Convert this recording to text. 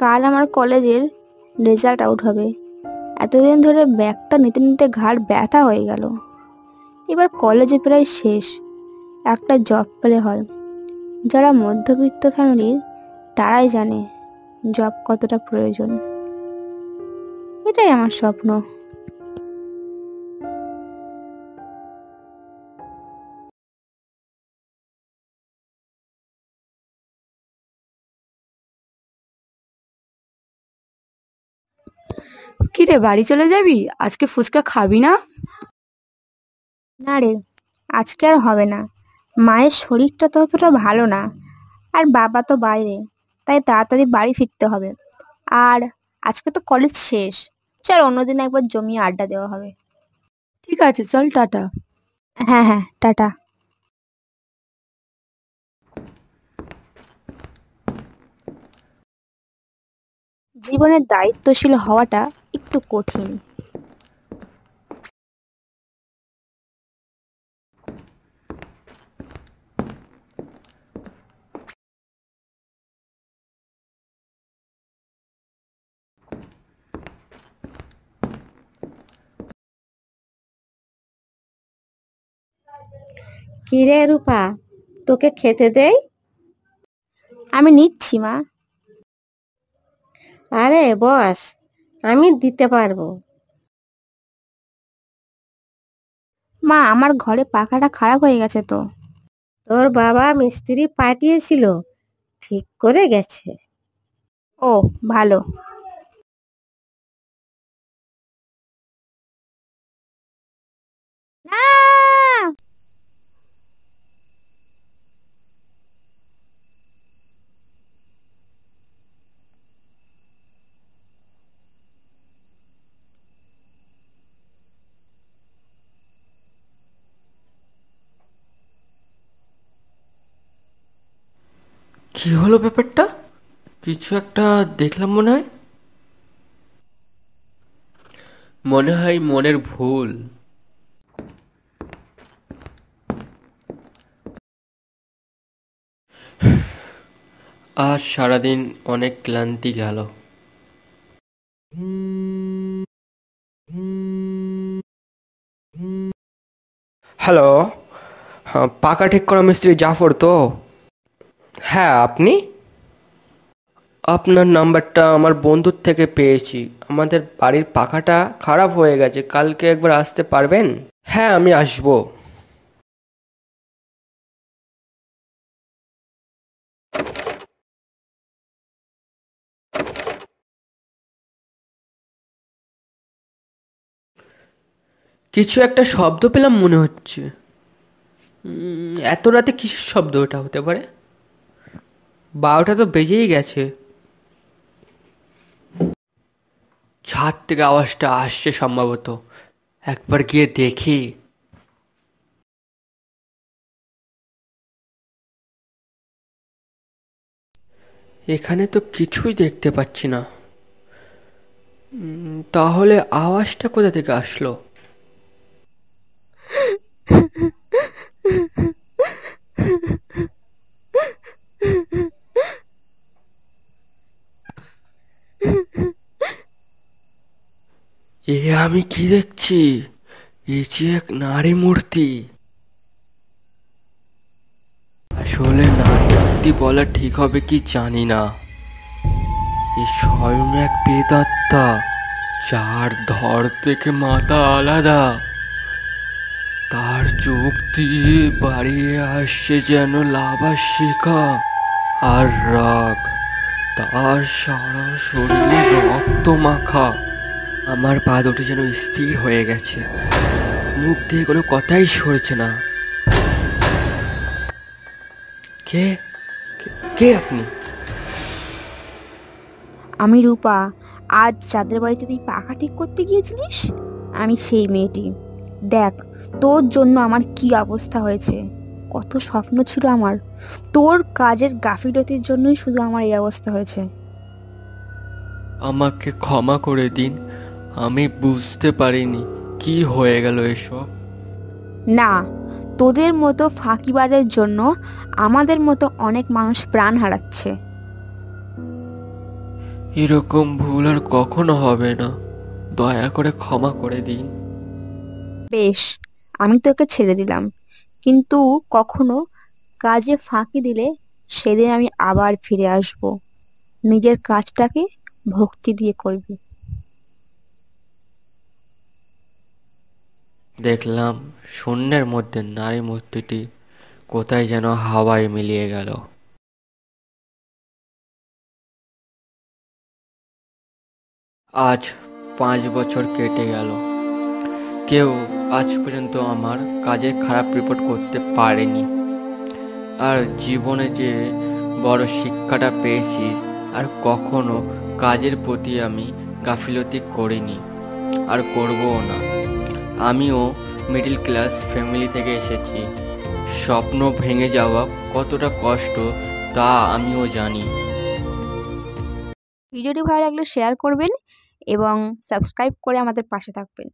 কাল আমার কলেজের রেজাল্ট আউট হবে। এতদিন ধরে ব্যাগটা নিতে নিতে ঘাড় ব্যথা হয়ে গেল। এবার কলেজে প্রায় শেষ, একটা জব পেলে হয়। যারা মধ্যবিত্ত ফ্যামিলির তারাই জানে জব কতটা প্রয়োজন। এটাই আমার স্বপ্ন। কিরে, বাড়ি চলে যাবি? আজকে ফুচকা খাবি না? না রে, আজকে আর হবে না। মায়ের শরীরটা তো অতটা ভালো না, আর বাবা তো বাইরে, তাই তাড়াতাড়ি বাড়ি ফিরতে হবে। আর আজকে তো কলেজ শেষ, চল অন্যদিন একবার জমিয়ে আড্ডা দেওয়া হবে। ঠিক আছে, চল, টাটা। হ্যাঁ হ্যাঁ, টাটা। জীবনে দায়িত্বশীল হওয়াটা একটু কঠিন। কিরে রূপা, তোকে খেতে দেই? আমি নিচ্ছি মা। আরে বস, আমি দিতে পারবো। মা, আমার ঘরে পাখাটা খারাপ হয়ে গেছে তো। তোর বাবা মিস্ত্রি পাঠিয়েছিল, ঠিক করে গেছে। ও, ভালো। না! কি হলো ব্যাপারটা? কিছু একটা দেখলাম মনে হয় মনের ভুল। আজ সারাদিন অনেক ক্লান্তি গেল। হ্যালো, পাকা ঠিক করা মিস্ত্রি জাফর তো? হ্যাঁ, আপনি? আপনার নাম্বারটা আমার বন্ধুর থেকে পেয়েছি। আমাদের বাড়ির পাখাটা খারাপ হয়ে গেছে, কালকে একবার আসতে পারবেন? হ্যাঁ, আমি আসবো। কিছু একটা শব্দ পেলাম মনে হচ্ছে। এত রাতে কিসের শব্দ ওটা হতে পারে? 12টা তো বেজেই গেছে। ছাদ থেকে আওয়াজটা আসছে সম্ভবত, একবার গিয়ে দেখি। এখানে তো কিছুই দেখতে পাচ্ছি না। তাহলে আওয়াজটা কোথা থেকে আসলো? এ আমি কি দেখছি? এ যে এক নারী মূর্তি। আসলে নারী মূর্তি বলা ঠিক হবে কি জানি না। এ স্বয়ং এক প্রেতাত্মা, যার ধর থেকে মাথা আলাদা। তার চোখ দিয়ে বাড়িয়ে আসছে যেন লাভার শিখা আর রাগ। তার সারা শরীরে রক্ত মাখা। আমার পা দুটি যেন স্থির হয়ে গেছে, মুখ দিয়ে কোনো কথাই সরছে না। কে কে আপনি? আমি রূপা। আজ যাদের বাড়িতে তুই পাখা ঠিক করতে গিয়েছিলিস, আমি সেই মেয়েটি। দেখ, তোর জন্য আমার কি অবস্থা হয়েছে। কত স্বপ্ন ছিল আমার। তোর কাজের গাফিলতির জন্যই শুধু আমার এই অবস্থা হয়েছে। আমাকে ক্ষমা করে দিন, আমি বুঝতে পারিনি কি হয়ে গেল এসব। না, তোদের মতো ফাঁকিবাজের জন্য আমাদের মতো অনেক মানুষ প্রাণ হারাচ্ছে। এরকম ভুল আর কখনো হবে না, দয়া করে ক্ষমা করে দিন। বেশ, আমি তোকে ছেড়ে দিলাম, কিন্তু কখনো কাজে ফাঁকি দিলে সেদিন আমি আবার ফিরে আসব। নিজের কাজটাকে ভক্তি দিয়ে করবি। দেখলাম শূন্যের মধ্যে নারী মূর্তিটি কোথায় যেন হাওয়ায় মিলিয়ে গেল। আজ 5 বছর কেটে গেল, কেউ আজ পর্যন্ত আমার কাজের খারাপ রিপোর্ট করতে পারেনি। আর জীবনে যে বড় শিক্ষাটা পেয়েছি, আর কখনো কাজের প্রতি আমি গাফিলতি করিনি, আর করবও না। আমিও মিডল ক্লাস ফ্যামিলি থেকে এসেছি। স্বপ্ন ভেঙে যাওয়া কতটা কষ্ট তা আমিও জানি। ভিডিওটি ভালো লাগলে শেয়ার করবেন এবং সাবস্ক্রাইব করে আমাদের পাশে থাকবেন।